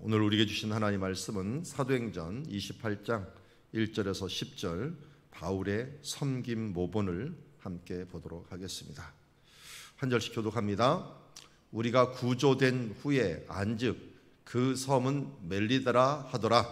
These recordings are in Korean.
오늘 우리에게 주신 하나님 말씀은 사도행전 28장 1절에서 10절 바울의 섬김 모본을 함께 보도록 하겠습니다. 한 절씩 교독합니다. 우리가 구조된 후에 안즉 그 섬은 멜리다라 하더라.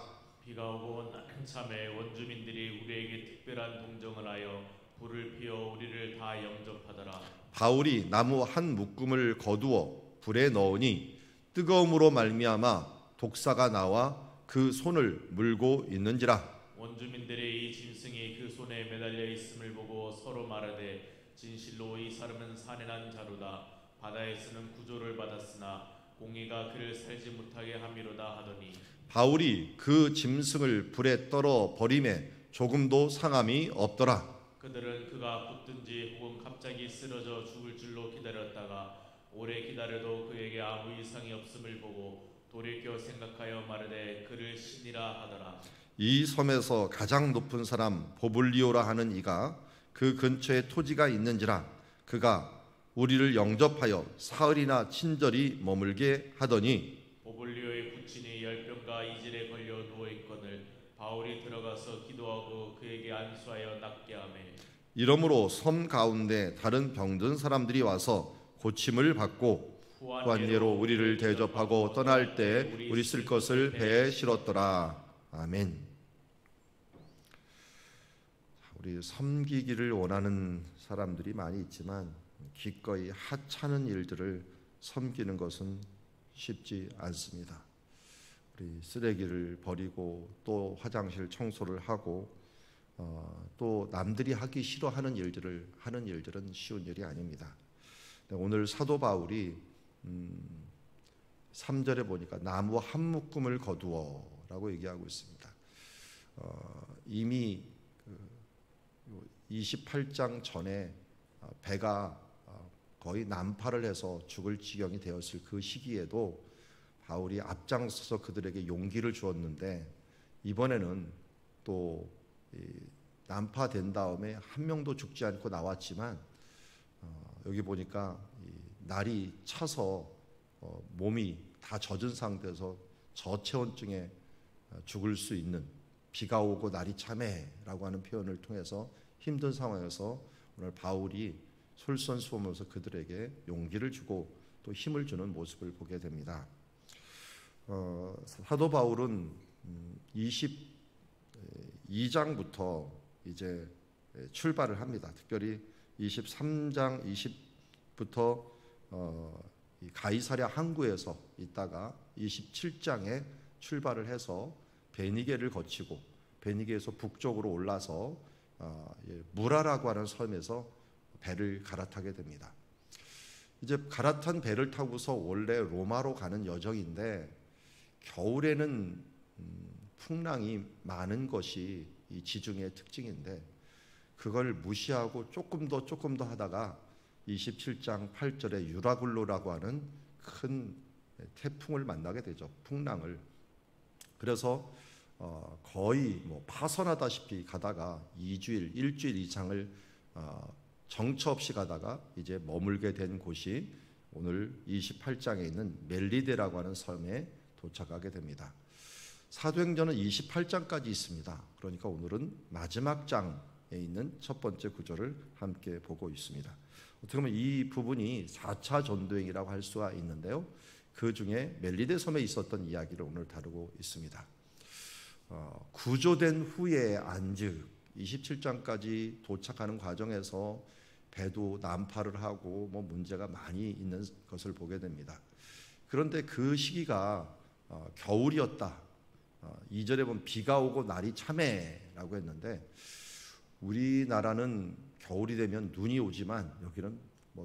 비가 오고 한참에 원주민들이 우리에게 특별한 동정을 하여 불을 피워 우리를 다 영접하더라. 바울이 나무 한 묶음을 거두어 불에 넣으니 뜨거움으로 말미암아 독사가 나와 그 손을 물고 있는지라. 원주민들의 이 짐승이 그 손에 매달려 있음을 보고 서로 말하되 진실로 이 사람은 산해난 자로다. 바다에서는 구조를 받았으나 공의가 그를 살지 못하게 함이로다 하더니 바울이 그 짐승을 불에 떨어 버림에 조금도 상함이 없더라. 그들은 그가 붙든지 혹은 갑자기 쓰러져 죽을 줄로 기다렸다가 오래 기다려도 그에게 아무 이상이 없음을 보고 돌이켜 생각하여 말하되 그를 신이라 하더라. 이 섬에서 가장 높은 사람 보블리오라 하는 이가 그 근처에 토지가 있는지라. 그가 우리를 영접하여 사흘이나 친절히 머물게 하더니 보블리오의 부친이 열병과 이질에 걸려 누워있거늘 바울이 들어가서 기도하고 그에게 안수하여 낫게 하며 이러므로 섬 가운데 다른 병든 사람들이 와서 고침을 받고 후한예로 우리를 대접하고 떠날 때 우리 쓸 것을 배에 실었더라. 아멘. 우리 섬기기를 원하는 사람들이 많이 있지만 기꺼이 하찮은 일들을 섬기는 것은 쉽지 않습니다. 우리 쓰레기를 버리고 또 화장실 청소를 하고 또 남들이 하기 싫어하는 일들을 하는 일들은 쉬운 일이 아닙니다. 오늘 사도 바울이 3절에 보니까 나무 한 묶음을 거두어 라고 얘기하고 있습니다. 이미 28장 전에 배가 거의 난파를 해서 죽을 지경이 되었을 그 시기에도 바울이 앞장서서 그들에게 용기를 주었는데 이번에는 또 난파된 다음에 한 명도 죽지 않고 나왔지만 여기 보니까 날이 차서 몸이 다 젖은 상태에서 저체온증에 죽을 수 있는 비가 오고 날이 차매라고 하는 표현을 통해서 힘든 상황에서 오늘 바울이 솔선수범해서 그들에게 용기를 주고 또 힘을 주는 모습을 보게 됩니다. 사도 바울은 22장부터 이제 출발을 합니다. 특별히 23장 20부터 가이사랴 항구에서 있다가 27장에 출발을 해서 베니게를 거치고 베니게에서 북쪽으로 올라서 무라라고 하는 섬에서 배를 갈아타게 됩니다. 이제 갈아탄 배를 타고서 원래 로마로 가는 여정인데 겨울에는 풍랑이 많은 것이 이 지중해의 특징인데 그걸 무시하고 조금 더 하다가 27장 8절에 유라굴로라고 하는 큰 태풍을 만나게 되죠. 풍랑을. 그래서 거의 파선하다시피 가다가 2주일, 일주일 이상을 정처 없이 가다가 이제 머물게 된 곳이 오늘 28장에 있는 멜리데라고 하는 섬에 도착하게 됩니다. 사도행전은 28장까지 있습니다. 그러니까 오늘은 마지막 장에 있는 첫 번째 구절을 함께 보고 있습니다. 어떻게 보면 이 부분이 4차 전도행이라고 할 수가 있는데요. 그 중에 멜리데 섬에 있었던 이야기를 오늘 다루고 있습니다. 구조된 후에 안즉 27장까지 도착하는 과정에서 배도 난파를 하고 문제가 많이 있는 것을 보게 됩니다. 그런데 그 시기가 겨울이었다. 2절에 보면 비가 오고 날이 차매라고 했는데 우리나라는 겨울이 되면 눈이 오지만 여기는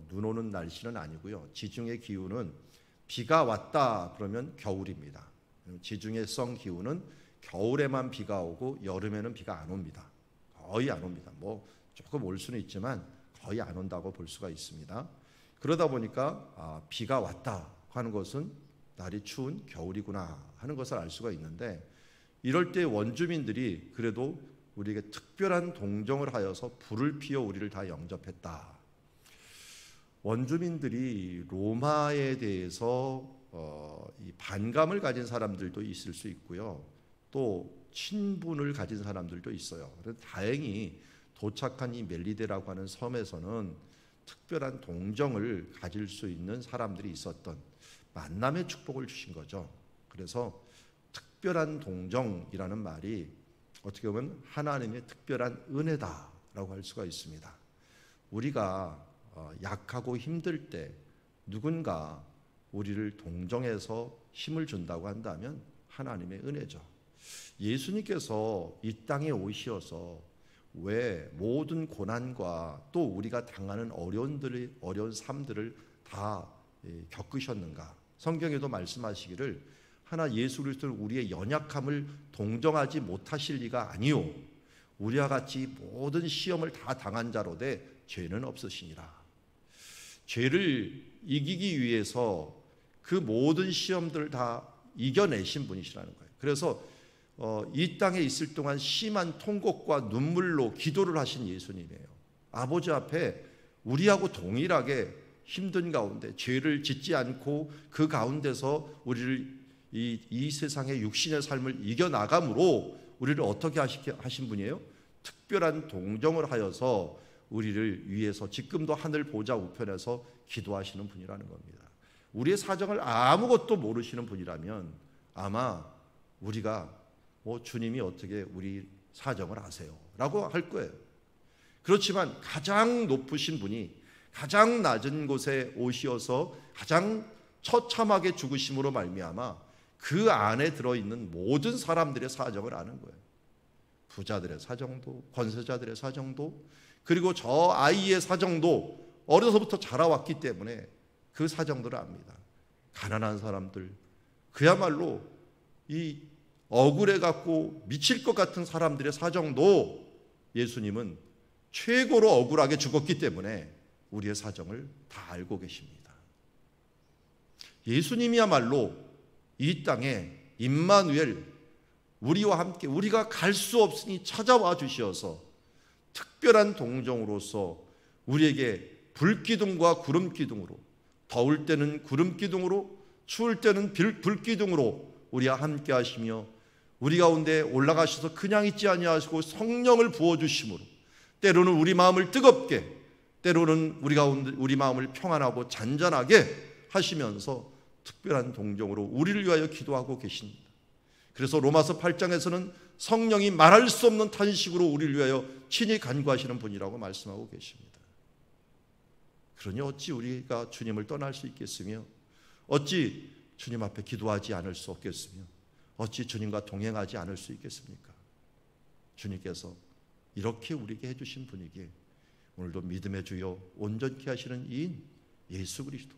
눈 오는 날씨는 아니고요. 지중해 기후는 비가 왔다 그러면 겨울입니다. 지중해성 기후는 겨울에만 비가 오고 여름에는 비가 안 옵니다. 거의 안 옵니다. 조금 올 수는 있지만 거의 안 온다고 볼 수가 있습니다. 그러다 보니까 비가 왔다 하는 것은 날이 추운 겨울이구나 하는 것을 알 수가 있는데 이럴 때 원주민들이 그래도 우리에게 특별한 동정을 하여서 불을 피워 우리를 다 영접했다. 원주민들이 로마에 대해서 이 반감을 가진 사람들도 있을 수 있고요. 또 친분을 가진 사람들도 있어요. 그래서 다행히 도착한 이 멜리데라고 하는 섬에서는 특별한 동정을 가질 수 있는 사람들이 있었던 만남의 축복을 주신 거죠. 그래서 특별한 동정이라는 말이 어떻게 보면 하나님의 특별한 은혜다라고 할 수가 있습니다. 우리가 약하고 힘들 때 누군가 우리를 동정해서 힘을 준다고 한다면 하나님의 은혜죠. 예수님께서 이 땅에 오셔서 왜 모든 고난과 또 우리가 당하는 어려운 삶들을 다 겪으셨는가? 성경에도 말씀하시기를 하나 예수 그리스도는 우리의 연약함을 동정하지 못하실 리가 아니요 우리와 같이 모든 시험을 다 당한 자로되 죄는 없으시니라. 죄를 이기기 위해서 그 모든 시험들을 다 이겨내신 분이시라는 거예요. 그래서 이 땅에 있을 동안 심한 통곡과 눈물로 기도를 하신 예수님이에요. 아버지 앞에 우리하고 동일하게 힘든 가운데 죄를 짓지 않고 그 가운데서 우리를 이 세상의 육신의 삶을 이겨나감으로 우리를 어떻게 하신 분이에요? 특별한 동정을 하여서 우리를 위해서 지금도 하늘 보좌 우편에서 기도하시는 분이라는 겁니다. 우리의 사정을 아무것도 모르시는 분이라면 아마 우리가 주님이 어떻게 우리 사정을 아세요? 라고 할 거예요. 그렇지만 가장 높으신 분이 가장 낮은 곳에 오시어서 가장 처참하게 죽으심으로 말미암아 그 안에 들어있는 모든 사람들의 사정을 아는 거예요. 부자들의 사정도, 권세자들의 사정도, 그리고 저 아이의 사정도 어려서부터 자라왔기 때문에 그 사정들을 압니다. 가난한 사람들, 그야말로 이 억울해 갖고 미칠 것 같은 사람들의 사정도 예수님은 최고로 억울하게 죽었기 때문에 우리의 사정을 다 알고 계십니다. 예수님이야말로 이 땅에 임마누엘, 우리와 함께 우리가 갈 수 없으니 찾아와 주시어서 특별한 동정으로서 우리에게 불기둥과 구름기둥으로, 더울 때는 구름기둥으로, 추울 때는 불기둥으로 우리와 함께 하시며 우리 가운데 올라가셔서 그냥 있지 아니하시고 성령을 부어주심으로 때로는 우리 마음을 뜨겁게, 때로는 우리 가운데 우리 마음을 평안하고 잔잔하게 하시면서 특별한 동정으로 우리를 위하여 기도하고 계십니다. 그래서 로마서 8장에서는 성령이 말할 수 없는 탄식으로 우리를 위하여 친히 간구하시는 분이라고 말씀하고 계십니다. 그러니 어찌 우리가 주님을 떠날 수 있겠으며, 어찌 주님 앞에 기도하지 않을 수 없겠으며, 어찌 주님과 동행하지 않을 수 있겠습니까? 주님께서 이렇게 우리에게 해주신 분이기에 오늘도 믿음의 주요 온전케 하시는 이인 예수 그리스도,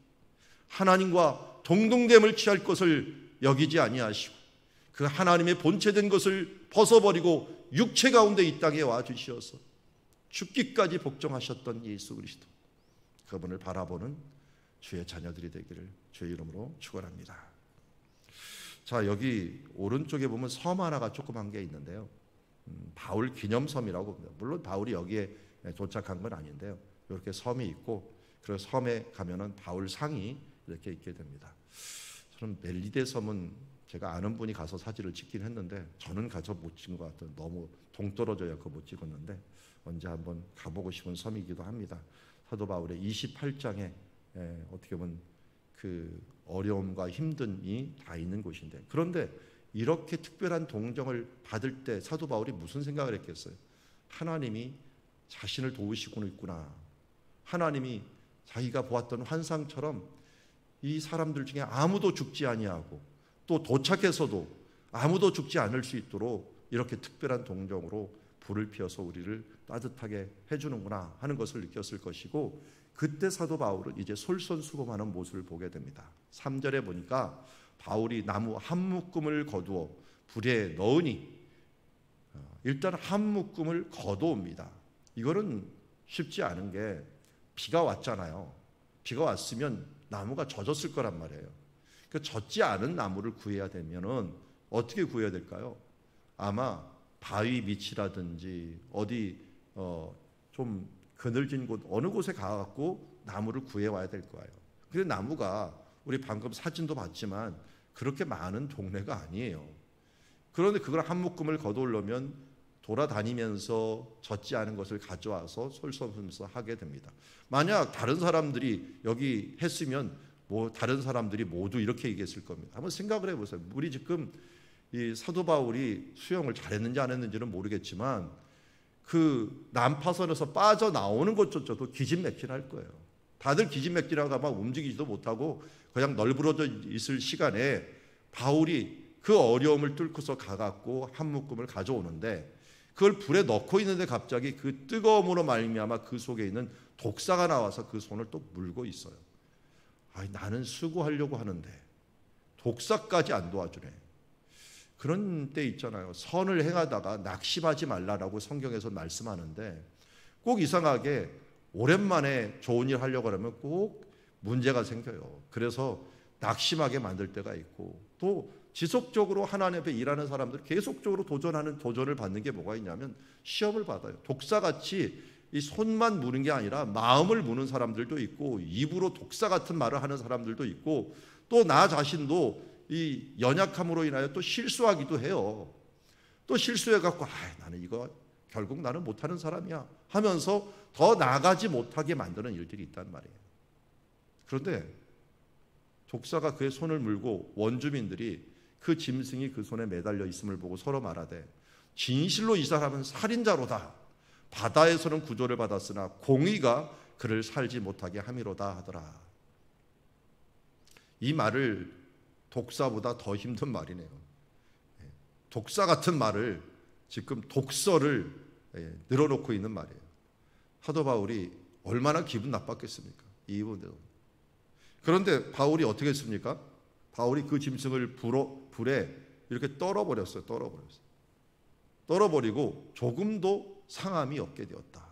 하나님과 동등됨을 취할 것을 여기지 아니하시고 그 하나님의 본체된 것을 벗어버리고 육체 가운데 이 땅에 와주시어서 죽기까지 복종하셨던 예수 그리스도, 그분을 바라보는 주의 자녀들이 되기를 주의 이름으로 축원합니다. 자, 여기 오른쪽에 보면 섬 하나가 조그만 게 있는데요, 바울 기념섬이라고 합니다. 물론 바울이 여기에 도착한 건 아닌데요, 이렇게 섬이 있고, 그래서 섬에 가면은 바울 상이 이렇게 있게 됩니다. 저는 멜리데 섬은 제가 아는 분이 가서 사진을 찍긴 했는데 저는 가서 못 찍은 것 같아요. 너무 동떨어져서 못 찍었는데 언제 한번 가보고 싶은 섬이기도 합니다. 사도 바울의 28장에 어떻게 보면 그 어려움과 힘듦이 다 있는 곳인데, 그런데 이렇게 특별한 동정을 받을 때 사도 바울이 무슨 생각을 했겠어요? 하나님이 자신을 도우시고 있구나. 하나님이 자기가 보았던 환상처럼 이 사람들 중에 아무도 죽지 아니하고 또 도착해서도 아무도 죽지 않을 수 있도록 이렇게 특별한 동정으로 불을 피워서 우리를 따뜻하게 해주는구나 하는 것을 느꼈을 것이고, 그때 사도 바울은 이제 솔선수범하는 모습을 보게 됩니다. 3절에 보니까 바울이 나무 한 묶음을 거두어 불에 넣으니, 일단 한 묶음을 거두옵니다. 이거는 쉽지 않은 게, 비가 왔잖아요. 비가 왔으면 나무가 젖었을 거란 말이에요. 그 젖지 않은 나무를 구해야 되면은 어떻게 구해야 될까요? 아마 바위 밑이라든지 어디 좀 그늘진 곳 어느 곳에 가갖고 나무를 구해와야 될 거예요. 근데 나무가 우리 방금 사진도 봤지만 그렇게 많은 동네가 아니에요. 그런데 그걸 한 묶음을 거두려면 돌아다니면서 젖지 않은 것을 가져와서 솔선수범해서 하게 됩니다. 만약 다른 사람들이 여기 했으면 다른 사람들이 모두 이렇게 얘기했을 겁니다. 한번 생각을 해보세요. 우리 지금 이 사도 바울이 수영을 잘했는지 안 했는지는 모르겠지만 그 난파선에서 빠져나오는 것조차도 기진맥진할 거예요. 다들 기진맥진하고 아마 움직이지도 못하고 그냥 널브러져 있을 시간에 바울이 그 어려움을 뚫고서 가갖고 한 묶음을 가져오는데 그걸 불에 넣고 있는데 갑자기 그 뜨거움으로 말미암아 그 속에 있는 독사가 나와서 그 손을 또 물고 있어요. 나는 수고하려고 하는데 독사까지 안 도와주네. 그런 때 있잖아요. 선을 행하다가 낙심하지 말라라고 성경에서 말씀하는데 꼭 이상하게 오랜만에 좋은 일 하려고 하면 꼭 문제가 생겨요. 그래서 낙심하게 만들 때가 있고 또 지속적으로 하나님 앞에 일하는 사람들 계속적으로 도전을 받는 게 뭐가 있냐면 시험을 받아요. 독사같이 이 손만 무는 게 아니라 마음을 무는 사람들도 있고 입으로 독사 같은 말을 하는 사람들도 있고 또 나 자신도 이 연약함으로 인하여 또 실수하기도 해요. 또 실수해갖고 나는 이거 결국 나는 못하는 사람이야 하면서 더 나아가지 못하게 만드는 일들이 있단 말이에요. 그런데 독사가 그의 손을 물고 원주민들이 그 짐승이 그 손에 매달려 있음을 보고 서로 말하되 진실로 이 사람은 살인자로다. 바다에서는 구조를 받았으나 공의가 그를 살지 못하게 함이로다 하더라. 이 말을 독사보다 더 힘든 말이네요. 독사 같은 말을 지금 독서를 늘어놓고 있는 말이에요. 사도 바울이 얼마나 기분 나빴겠습니까? 이 부분대로. 그런데 바울이 어떻게 했습니까? 바울이 그 짐승을 불에 이렇게 떨어버렸어요. 떨어버리고 조금도 상함이 없게 되었다.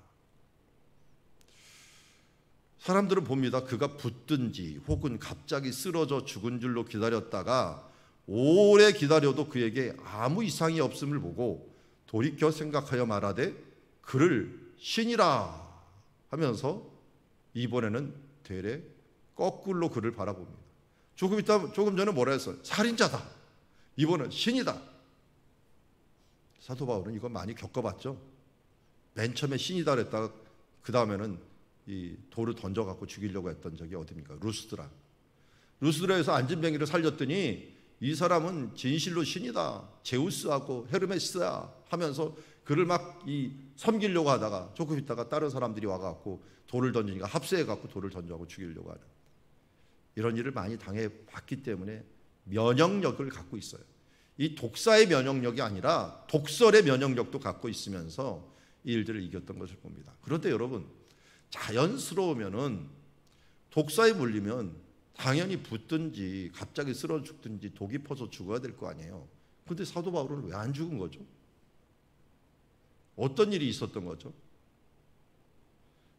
사람들은 봅니다. 그가 붙든지 혹은 갑자기 쓰러져 죽은 줄로 기다렸다가 오래 기다려도 그에게 아무 이상이 없음을 보고 돌이켜 생각하여 말하되 그를 신이라 하면서 이번에는 되레 거꾸로 그를 바라봅니다. 조금 전에 뭐라 했어요? 살인자다. 이번엔 신이다. 사도 바울은 이거 많이 겪어봤죠. 맨 처음에 신이다 그랬다가 그 다음에는 이 돌을 던져갖고 죽이려고 했던 적이 어디입니까? 루스드라에서 안진뱅이를 살렸더니 이 사람은 진실로 신이다. 제우스하고 헤르메스야 하면서 그를 막 섬기려고 하다가 조금 있다가 다른 사람들이 와갖고 돌을 던지니까 합세해갖고 돌을 던져갖고 죽이려고 하는 이런 일을 많이 당해봤기 때문에 면역력을 갖고 있어요. 이 독사의 면역력이 아니라 독설의 면역력도 갖고 있으면서 이 일들을 이겼던 것을 봅니다. 그런데 여러분 자연스러우면은 독사에 물리면 당연히 붙든지 갑자기 쓰러져 죽든지 독이 퍼서 죽어야 될 거 아니에요. 그런데 사도 바울은 왜 안 죽은 거죠? 어떤 일이 있었던 거죠?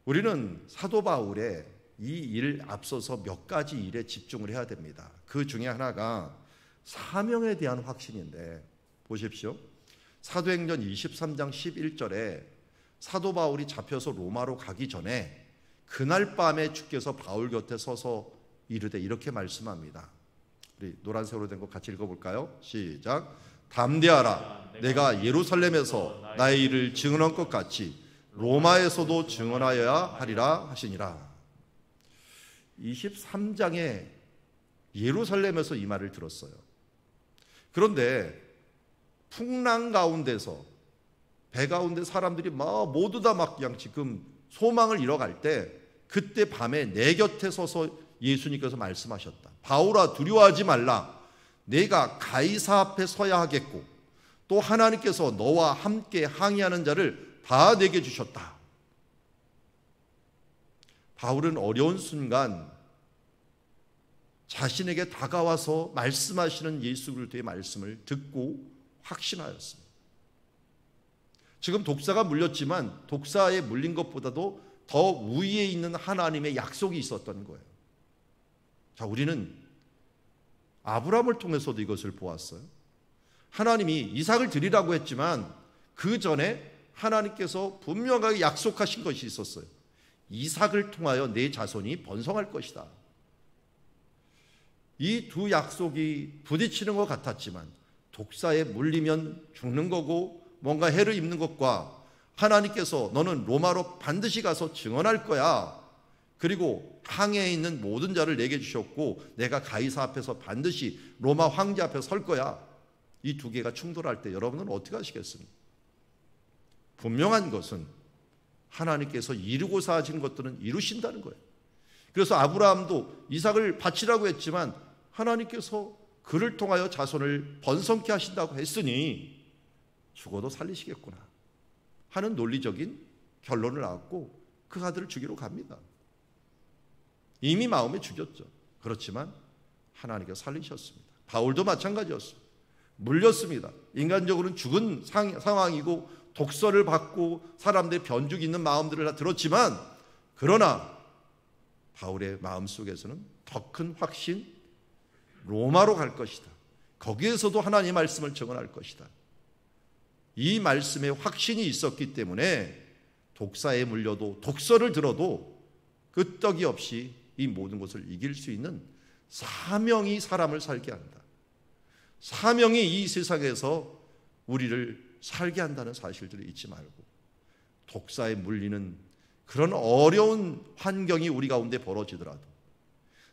우리는 사도 바울의 이 일 앞서서 몇 가지 일에 집중을 해야 됩니다. 그 중에 하나가 사명에 대한 확신인데 보십시오. 사도행전 23장 11절에 사도 바울이 잡혀서 로마로 가기 전에 그날 밤에 주께서 바울 곁에 서서 이르되 이렇게 말씀합니다. 우리 노란색으로 된 거 같이 읽어볼까요? 시작. 담대하라. 내가 예루살렘에서 나의 일을 증언한 것 같이 로마에서도 증언하여야 하리라 하시니라. 23장에 예루살렘에서 이 말을 들었어요. 그런데 풍랑 가운데서 배 가운데 사람들이 모두 다 막 그냥 지금 소망을 잃어갈 때 그때 밤에 내 곁에 서서 예수님께서 말씀하셨다. 바울아 두려워하지 말라. 내가 가이사 앞에 서야 하겠고 또 하나님께서 너와 함께 항의하는 자를 다 내게 주셨다. 바울은 어려운 순간 자신에게 다가와서 말씀하시는 예수 그리스도의 말씀을 듣고 확신하였습니다. 지금 독사가 물렸지만 독사에 물린 것보다도 더 위에 있는 하나님의 약속이 있었던 거예요. 자, 우리는 아브라함을 통해서도 이것을 보았어요. 하나님이 이삭을 드리라고 했지만 그 전에 하나님께서 분명하게 약속하신 것이 있었어요. 이삭을 통하여 내 자손이 번성할 것이다. 이 두 약속이 부딪히는 것 같았지만 독사에 물리면 죽는 거고 뭔가 해를 입는 것과 하나님께서 너는 로마로 반드시 가서 증언할 거야, 그리고 항해에 있는 모든 자를 내게 주셨고 내가 가이사 앞에서 반드시 로마 황제 앞에 설 거야, 이 두 개가 충돌할 때 여러분은 어떻게 하시겠습니까? 분명한 것은 하나님께서 이루고자 하신 것들은 이루신다는 거예요. 그래서 아브라함도 이삭을 바치라고 했지만 하나님께서 그를 통하여 자손을 번성케 하신다고 했으니 죽어도 살리시겠구나 하는 논리적인 결론을 낳았고 그 아들을 죽이러 갑니다. 이미 마음에 죽였죠. 그렇지만 하나님께서 살리셨습니다. 바울도 마찬가지였습니다. 물렸습니다. 인간적으로는 죽은 상황이고 독서를 받고 사람들의 변죽이 있는 마음들을 다 들었지만, 그러나 바울의 마음속에서는 더 큰 확신, 로마로 갈 것이다. 거기에서도 하나님의 말씀을 증언할 것이다. 이 말씀에 확신이 있었기 때문에 독사에 물려도 독서를 들어도 끄떡이 없이 이 모든 것을 이길 수 있는 사명이 사람을 살게 한다. 사명이 이 세상에서 우리를 살게 한다는 사실들을 잊지 말고, 독사에 물리는 그런 어려운 환경이 우리 가운데 벌어지더라도,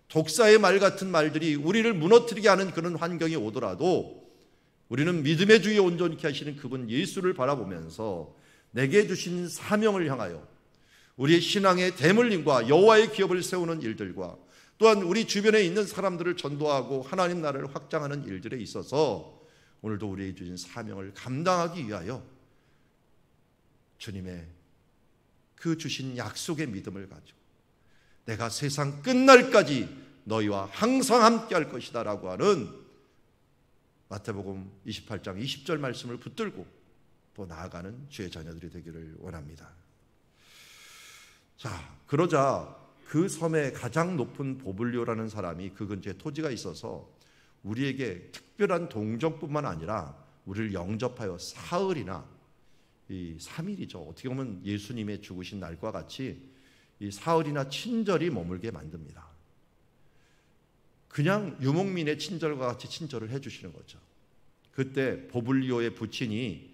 독사의 말 같은 말들이 우리를 무너뜨리게 하는 그런 환경이 오더라도 우리는 믿음의 주에 온전케 하시는 그분 예수를 바라보면서 내게 주신 사명을 향하여 우리의 신앙의 대물림과 여호와의 기업을 세우는 일들과 또한 우리 주변에 있는 사람들을 전도하고 하나님 나라를 확장하는 일들에 있어서 오늘도 우리에게 주신 사명을 감당하기 위하여 주님의 그 주신 약속의 믿음을 가지고 내가 세상 끝날까지 너희와 항상 함께 할 것이다 라고 하는 마태복음 28장 20절 말씀을 붙들고 또 나아가는 주의 자녀들이 되기를 원합니다. 자, 그러자 그 섬의 가장 높은 보블리오라는 사람이 그 근처에 토지가 있어서 우리에게 특별한 동정뿐만 아니라 우리를 영접하여 사흘이나, 이 3일이죠. 어떻게 보면 예수님의 죽으신 날과 같이 이 사흘이나 친절히 머물게 만듭니다. 그냥 유목민의 친절과 같이 친절을 해주시는 거죠. 그때 보블리오의 부친이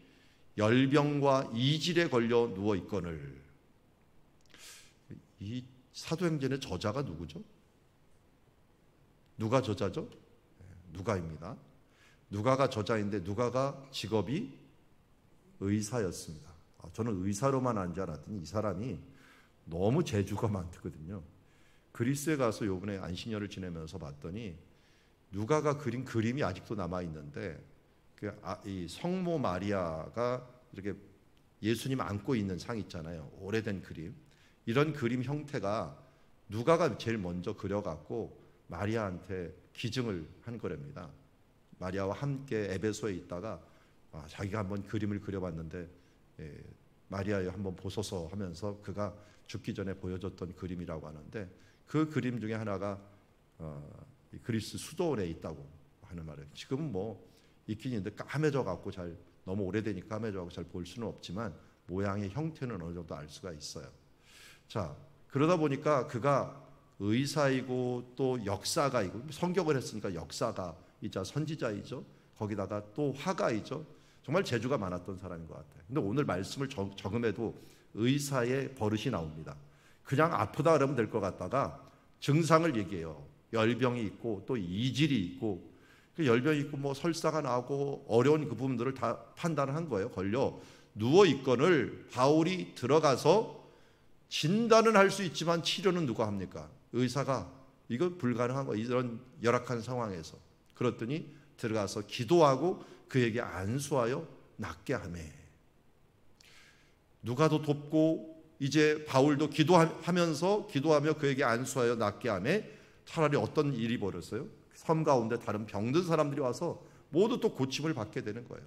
열병과 이질에 걸려 누워 있거늘. 이 사도행전의 저자가 누구죠? 누가 저자죠? 누가입니다. 누가가 저자인데 누가가 직업이 의사였습니다. 저는 의사로만 한 줄 알았더니 이 사람이 너무 재주가 많거든요. 그리스에 가서 요번에 안식년을 지내면서 봤더니 누가가 그린 그림이 아직도 남아있는데 이 성모 마리아가 이렇게 예수님 안고 있는 상 있잖아요. 오래된 그림. 이런 그림 형태가 누가가 제일 먼저 그려갖고 마리아한테 기증을 한 거랍니다. 마리아와 함께 에베소에 있다가 자기가 한번 그림을 그려봤는데 마리아여 한번 보소서 하면서 그가 죽기 전에 보여줬던 그림이라고 하는데, 그 그림 중에 하나가 그리스 수도원에 있다고 하는 말이에요. 지금은 뭐 있긴 있는데 까매져 갖고 잘, 너무 오래되니까 까매져 갖고 잘 볼 수는 없지만 모양의 형태는 어느 정도 알 수가 있어요. 자, 그러다 보니까 그가 의사이고 또 역사가이고, 성경을 했으니까 역사가이자 선지자이죠. 거기다가 또 화가이죠. 정말 재주가 많았던 사람인 것 같아요. 근데 오늘 말씀을 적음해도 의사의 버릇이 나옵니다. 그냥 아프다 그러면 될 것 같다가 증상을 얘기해요. 열병이 있고 또 이질이 있고, 그 열병이 있고 뭐 설사가 나고 어려운 그 부분들을 다 판단한 거예요. 걸려 누워 있건을 바울이 들어가서 진단은 할 수 있지만 치료는 누가 합니까? 의사가. 이거 불가능한 거예요. 이런 열악한 상황에서. 그랬더니 들어가서 기도하고 그에게 안수하여 낫게 하며, 누가도 돕고 이제 바울도 기도하며 그에게 안수하여 낫게 하며, 차라리 어떤 일이 벌었어요? 섬 가운데 다른 병든 사람들이 와서 모두 또 고침을 받게 되는 거예요.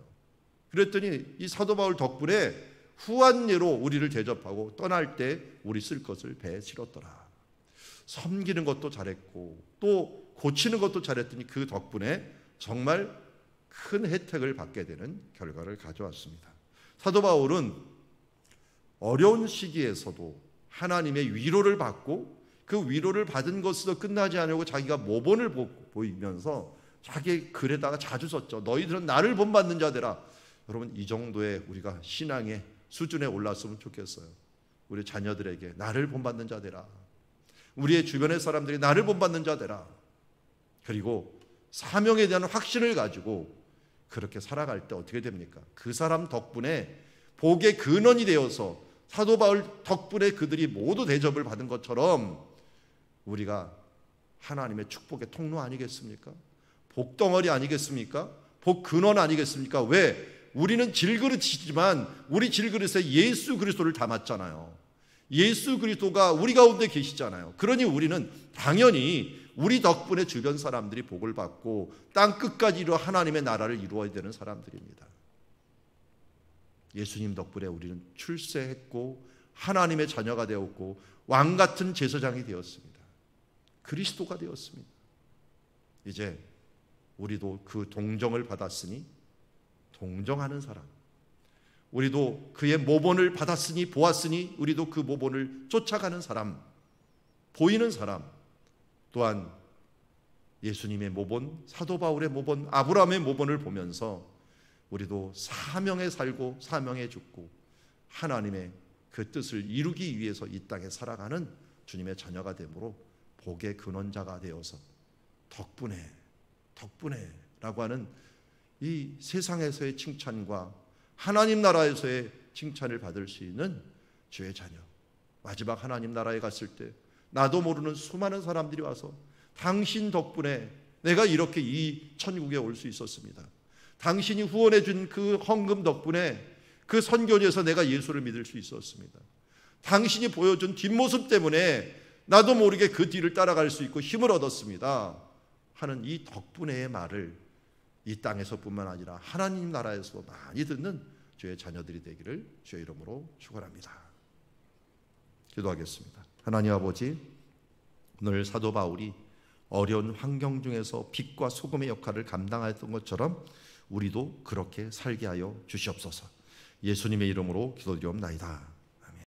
그랬더니 이 사도 바울 덕분에 후한 예로 우리를 대접하고 떠날 때 우리 쓸 것을 배에 실었더라. 섬기는 것도 잘했고 또 고치는 것도 잘했더니 그 덕분에 정말 큰 혜택을 받게 되는 결과를 가져왔습니다. 사도 바울은 어려운 시기에서도 하나님의 위로를 받고 그 위로를 받은 것으로 끝나지 않으려고 자기가 모본을 보이면서 자기 글에다가 자주 썼죠. 너희들은 나를 본받는 자들아. 여러분, 이 정도의 우리가 신앙의 수준에 올랐으면 좋겠어요. 우리 자녀들에게 나를 본받는 자들아, 우리의 주변의 사람들이 나를 본받는 자들아, 그리고 사명에 대한 확신을 가지고 그렇게 살아갈 때 어떻게 됩니까? 그 사람 덕분에 복의 근원이 되어서 사도 바울 덕분에 그들이 모두 대접을 받은 것처럼 우리가 하나님의 축복의 통로 아니겠습니까? 복덩어리 아니겠습니까? 복 근원 아니겠습니까? 왜? 우리는 질그릇이지만 우리 질그릇에 예수 그리스도를 담았잖아요. 예수 그리스도가 우리 가운데 계시잖아요. 그러니 우리는 당연히 우리 덕분에 주변 사람들이 복을 받고 땅 끝까지 이루어 하나님의 나라를 이루어야 되는 사람들입니다. 예수님 덕분에 우리는 출세했고 하나님의 자녀가 되었고 왕 같은 제사장이 되었습니다. 그리스도가 되었습니다. 이제 우리도 그 동정을 받았으니 동정하는 사람, 우리도 그의 모본을 받았으니 보았으니 우리도 그 모본을 쫓아가는 사람, 보이는 사람, 또한 예수님의 모본, 사도 바울의 모본, 아브라함의 모본을 보면서 우리도 사명에 살고 사명에 죽고 하나님의 그 뜻을 이루기 위해서 이 땅에 살아가는 주님의 자녀가 되므로 복의 근원자가 되어서 덕분에라고 하는 이 세상에서의 칭찬과 하나님 나라에서의 칭찬을 받을 수 있는 주의 자녀, 마지막 하나님 나라에 갔을 때 나도 모르는 수많은 사람들이 와서 당신 덕분에 내가 이렇게 이 천국에 올 수 있었습니다. 당신이 후원해 준 그 헌금 덕분에 그 선교지에서 내가 예수를 믿을 수 있었습니다. 당신이 보여준 뒷모습 때문에 나도 모르게 그 뒤를 따라갈 수 있고 힘을 얻었습니다 하는 이 덕분에의 말을 이 땅에서뿐만 아니라 하나님 나라에서도 많이 듣는 주의 자녀들이 되기를 주의 이름으로 축원합니다. 기도하겠습니다. 하나님 아버지, 오늘 사도 바울이 어려운 환경 중에서 빛과 소금의 역할을 감당했던 것처럼 우리도 그렇게 살게 하여 주시옵소서. 예수님의 이름으로 기도드리옵나이다.